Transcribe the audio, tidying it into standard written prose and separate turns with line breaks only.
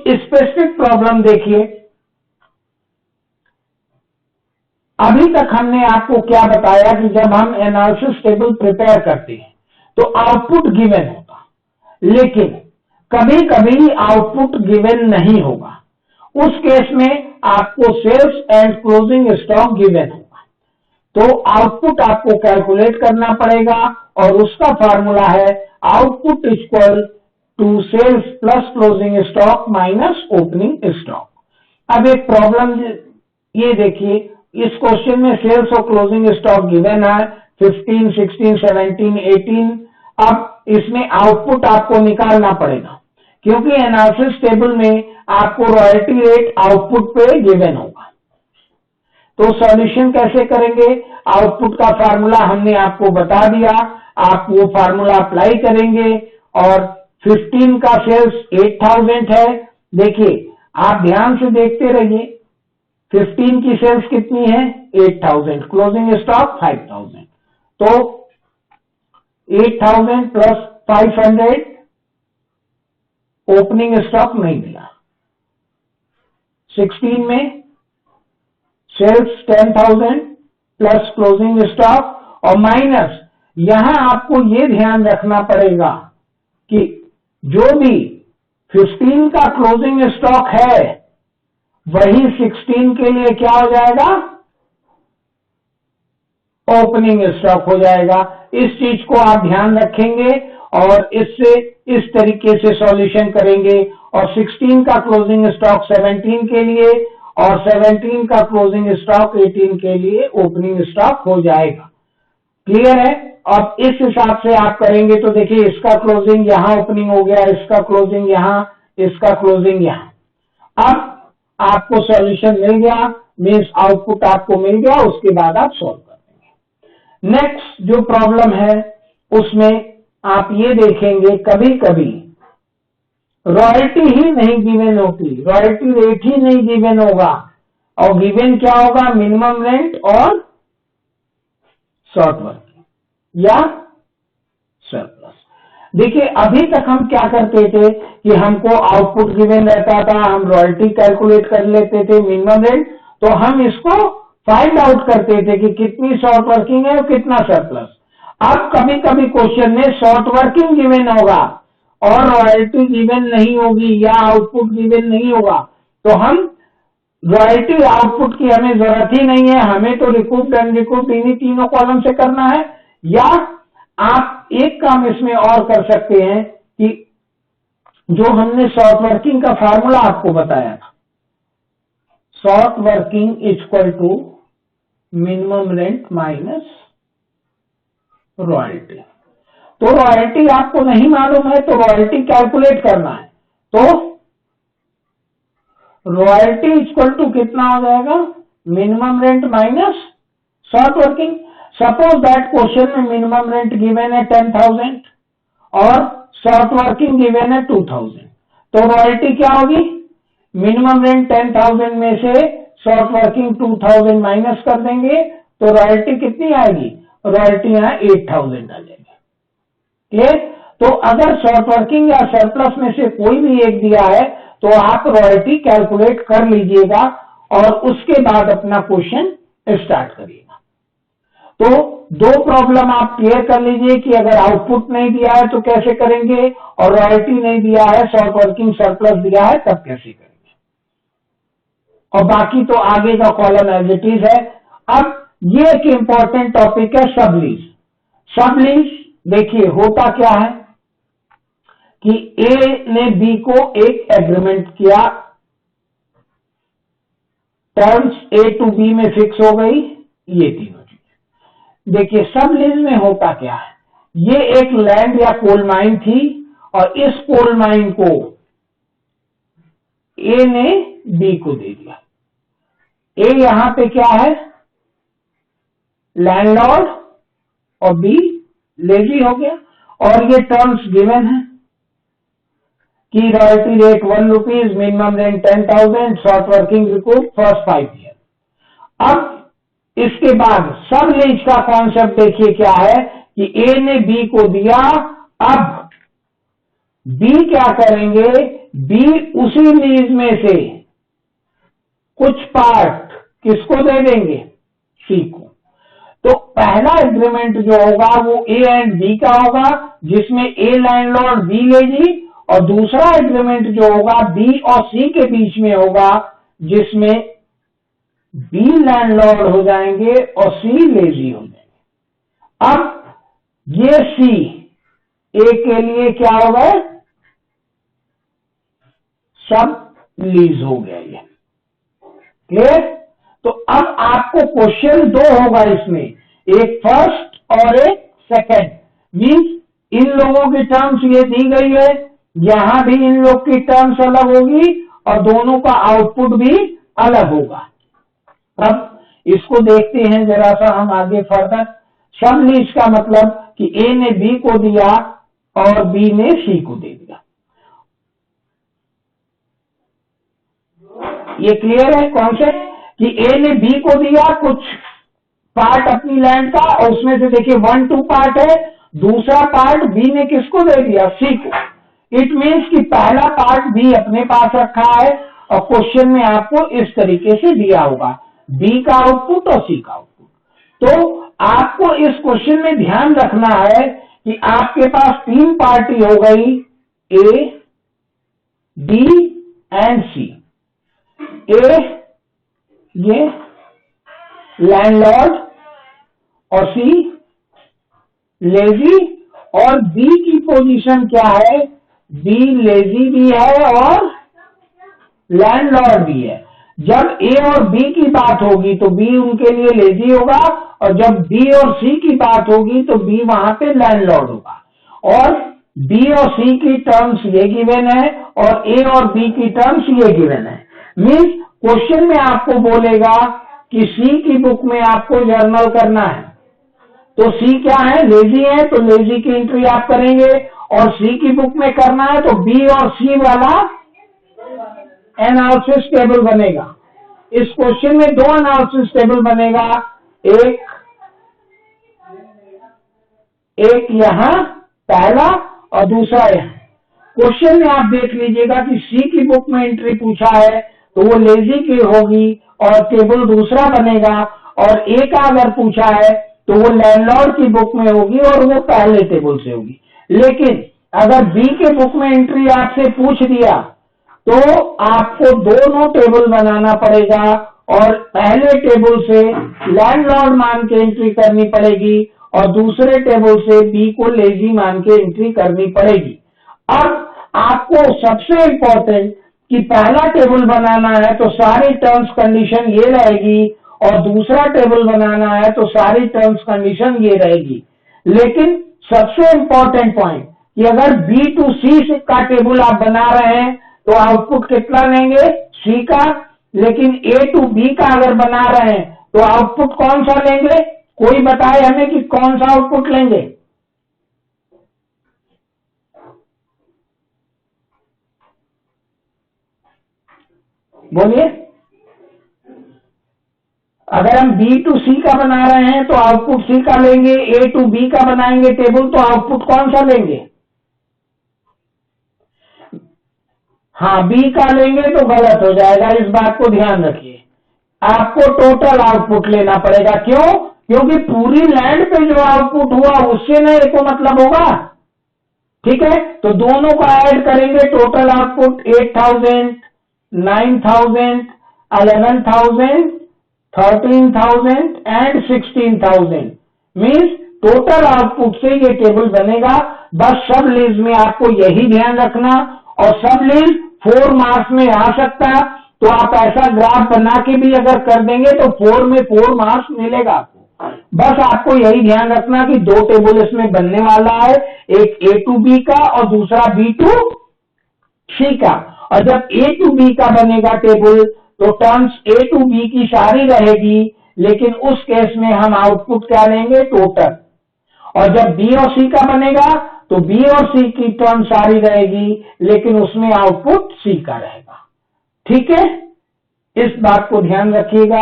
Specific problem देखिए। अभी तक हमने आपको क्या बताया कि जब हम एनालिसिस टेबल प्रिपेयर करते हैं तो आउटपुट गिवन होगा, लेकिन कभी कभी आउटपुट गिवन नहीं होगा। उस केस में आपको sales and closing stock given होगा, तो आउटपुट आपको कैलकुलेट करना पड़ेगा और उसका फॉर्मूला है output equal to sales plus closing stock minus opening stock. अब एक प्रॉब्लम ये देखिए, इस क्वेश्चन में सेल्स और क्लोजिंग स्टॉक गिवन है 15, 16, 17, 18। अब इसमें आउटपुट आपको निकालना पड़ेगा, क्योंकि एनालिसिस टेबल में आपको रॉयल्टी रेट आउटपुट पे गिवन होगा। तो सॉल्यूशन कैसे करेंगे? आउटपुट का फार्मूला हमने आपको बता दिया, आप वो फार्मूला अप्लाई करेंगे और 15 का सेल्स 8000 है। देखिए, आप ध्यान से देखते रहिए, 15 की सेल्स कितनी है? 8000, क्लोजिंग स्टॉक 5000, तो 8000 प्लस 500 ओपनिंग स्टॉक नहीं मिला। 16 में सेल्स 10,000 प्लस क्लोजिंग स्टॉक और माइनस, यहां आपको यह ध्यान रखना पड़ेगा कि जो भी 15 का क्लोजिंग स्टॉक है वही 16 के लिए क्या हो जाएगा? ओपनिंग स्टॉक हो जाएगा। इस चीज को आप ध्यान रखेंगे और इससे इस तरीके से सॉल्यूशन करेंगे और 16 का क्लोजिंग स्टॉक 17 के लिए और 17 का क्लोजिंग स्टॉक 18 के लिए ओपनिंग स्टॉक हो जाएगा। क्लियर है? अब इस हिसाब से आप करेंगे तो देखिए, इसका क्लोजिंग यहां ओपनिंग हो गया, इसका क्लोजिंग यहां, इसका क्लोजिंग यहां। अब आपको सॉल्यूशन मिल गया, मींस आउटपुट आपको मिल गया, उसके बाद आप सॉल्व कर देंगे। नेक्स्ट जो प्रॉब्लम है उसमें आप ये देखेंगे, कभी कभी रॉयल्टी ही नहीं गिवन होती, रॉयल्टी रेट ही नहीं गिवन होगा और गिवन क्या होगा? मिनिमम रेंट और शॉर्ट वर्किंग या सरप्लस। देखिए, अभी तक हम क्या करते थे कि हमको आउटपुट गिवन रहता था, हम रॉयल्टी कैलकुलेट कर लेते थे, मिनिमम रेंट, तो हम इसको फाइंड आउट करते थे कि कितनी शॉर्ट वर्किंग है और कितना सरप्लस। अब कभी कभी क्वेश्चन में शॉर्ट वर्किंग गिवन होगा और रॉयल्टी गिवन नहीं होगी या आउटपुट गिवन नहीं होगा, तो हम रॉयल्टी आउटपुट की हमें जरूरत ही नहीं है, हमें तो रिकूप्ड अनरिकूप्ड इन्हीं तीनों कॉलम से करना है। या आप एक काम इसमें और कर सकते हैं कि जो हमने शॉर्ट वर्किंग का फार्मूला आपको बताया था, short working equal to minimum rent minus royalty. तो रॉयल्टी आपको नहीं मालूम है तो रॉयल्टी कैलकुलेट करना है, तो रॉयल्टी इक्वल टू कितना हो जाएगा? Minimum rent minus short working. Suppose that question में मिनिमम रेंट गिवन है 10,000 और शॉर्ट वर्किंग गिवन है 2,000, तो रॉयल्टी क्या होगी? मिनिमम रेंट 10,000 में से शॉर्ट वर्किंग 2,000 माइनस कर देंगे तो रॉयल्टी कितनी आएगी? रॉयल्टी यहां 8,000 आ जाएगी। क्लियर? तो अगर शॉर्ट वर्किंग या सरप्लस में से कोई भी एक दिया है तो आप रॉयल्टी कैलकुलेट कर लीजिएगा और उसके बाद अपना क्वेश्चन स्टार्ट करिएगा। तो दो प्रॉब्लम आप क्लियर कर लीजिए कि अगर आउटपुट नहीं दिया है तो कैसे करेंगे और रॉयल्टी नहीं दिया है, शॉर्ट वर्किंग सरप्लस दिया है, तब कैसे करेंगे। और बाकी तो आगे का कॉलम एज इट इज है। अब ये एक इंपॉर्टेंट टॉपिक है सबलीज। सबलीज देखिए होता क्या है कि ए ने बी को एक एग्रीमेंट किया, टर्म्स ए टू बी में फिक्स हो गई, ये तीनों चीजें। देखिए सबलीज में होता क्या है, ये एक लैंड या कोल माइन थी और इस कोल माइन को ए ने बी को दे दिया। ए यहां पे क्या है? लैंडलॉर्ड और बी लेजी हो गया और ये टर्म्स गिवन है कि royalty rate 1 rupees, minimum rent 10,000, short working recoup first 5 year. अब इसके बाद सब लीज का कॉन्सेप्ट देखिए क्या है कि ए ने बी को दिया, अब बी क्या करेंगे बी उसी लीज में से कुछ पार्ट किसको दे देंगे, सी को। तो पहला एग्रीमेंट जो होगा वो ए एंड बी का होगा, जिसमें ए लैंडलॉर्ड बी लेगी, और दूसरा एग्रीमेंट जो होगा बी और सी के बीच में होगा, जिसमें बी लैंडलॉर्ड हो जाएंगे और सी लेजी हो जाएंगे। अब ये सी ए के लिए क्या हो गए, सब लीज हो गया ये, क्लियर। तो अब आपको क्वेश्चन दो होगा इसमें, एक फर्स्ट और एक सेकंड। मींस इन लोगों की टर्म्स ये दी गई है, यहां भी इन लोग की टर्म्स अलग होगी और दोनों का आउटपुट भी अलग होगा। अब इसको देखते हैं जरा सा हम आगे फर्दर। सब लीज का मतलब कि ए ने बी को दिया और बी ने सी को दे दिया। ये क्लियर है कॉन्सेप्ट कि ए ने बी को दिया कुछ पार्ट अपनी लैंड का, और उसमें से देखिए 1-2 पार्ट है, दूसरा पार्ट बी ने किसको दे दिया, सी को। इट मीन्स कि पहला पार्ट बी अपने पास रखा है और क्वेश्चन में आपको इस तरीके से दिया होगा बी का आउटपुट और सी का आउटपुट। तो आपको इस क्वेश्चन में ध्यान रखना है कि आपके पास 3 पार्टी हो गई, ए बी एंड सी। ए ये लैंडलॉर्ड और सी लेजी, और बी की पोजीशन क्या है, बी लेजी भी है और लैंडलॉर्ड भी है। जब ए और बी की बात होगी तो बी उनके लिए लेजी होगा, और जब बी और सी की बात होगी तो बी वहां पे लैंडलॉर्ड होगा। और बी और सी की टर्म्स ये गिवन है और ए और बी की टर्म्स ये गिवन है। मीन्स क्वेश्चन में आपको बोलेगा कि सी की बुक में आपको जर्नल करना है, तो सी क्या है, लेजी है, तो लेजी की एंट्री आप करेंगे, और सी की बुक में करना है तो बी और सी वाला एनालिसिस टेबल बनेगा। इस क्वेश्चन में 2 एनालिसिस टेबल बनेगा, एक यहां पहला और दूसरा यहां। क्वेश्चन में आप देख लीजिएगा कि सी की बुक में एंट्री पूछा है तो वो लेजी की होगी और टेबल दूसरा बनेगा, और ए का अगर पूछा है तो वो लैंडलॉर्ड की बुक में होगी और वो पहले टेबल से होगी। लेकिन अगर बी के बुक में एंट्री आपसे पूछ दिया तो आपको दोनों टेबल बनाना पड़ेगा, और पहले टेबल से लैंडलॉर्ड मान के एंट्री करनी पड़ेगी और दूसरे टेबल से बी को लेजी मान के एंट्री करनी पड़ेगी। अब आपको सबसे इंपॉर्टेंट कि पहला टेबल बनाना है तो सारी टर्म्स कंडीशन ये रहेगी, और दूसरा टेबल बनाना है तो सारी टर्म्स कंडीशन ये रहेगी। लेकिन सबसे इंपॉर्टेंट पॉइंट कि अगर बी टू सी का टेबल आप बना रहे हैं तो आउटपुट कितना लेंगे, सी का। लेकिन ए टू बी का अगर बना रहे हैं तो आउटपुट कौन सा लेंगे, कोई बताए हमें कि कौन सा आउटपुट लेंगे। बोलिए। अगर हम बी टू सी का बना रहे हैं तो आउटपुट सी का लेंगे, ए टू बी का बनाएंगे टेबल तो आउटपुट कौन सा लेंगे, हाँ बी का लेंगे तो गलत हो जाएगा। इस बात को ध्यान रखिए, आपको टोटल आउटपुट लेना पड़ेगा। क्यों, क्योंकि पूरी लैंड पे जो आउटपुट हुआ उससे ना एक को मतलब होगा, ठीक है। तो दोनों को ऐड करेंगे, total output 8,000, 9,000, 11,000, 13,000 and 16,000। Means total output से ये टेबल बनेगा। बस सब लीज में आपको यही ध्यान रखना, और सब लीज 4 मार्क्स में आ सकता, तो आप ऐसा ग्राफ बना के भी अगर कर देंगे तो 4 में 4 मार्क्स मिलेगा आपको। बस आपको यही ध्यान रखना कि 2 टेबल इसमें बनने वाला है, एक ए टू बी का और दूसरा बी टू सी का। और जब ए टू बी का बनेगा टेबल तो टर्म्स ए टू बी की सारी रहेगी, लेकिन उस केस में हम आउटपुट क्या लेंगे, टोटल। और जब बी और सी का बनेगा तो बी और सी की टर्म सारी रहेगी, लेकिन उसमें आउटपुट सी का रहेगा। ठीक है, इस बात को ध्यान रखिएगा।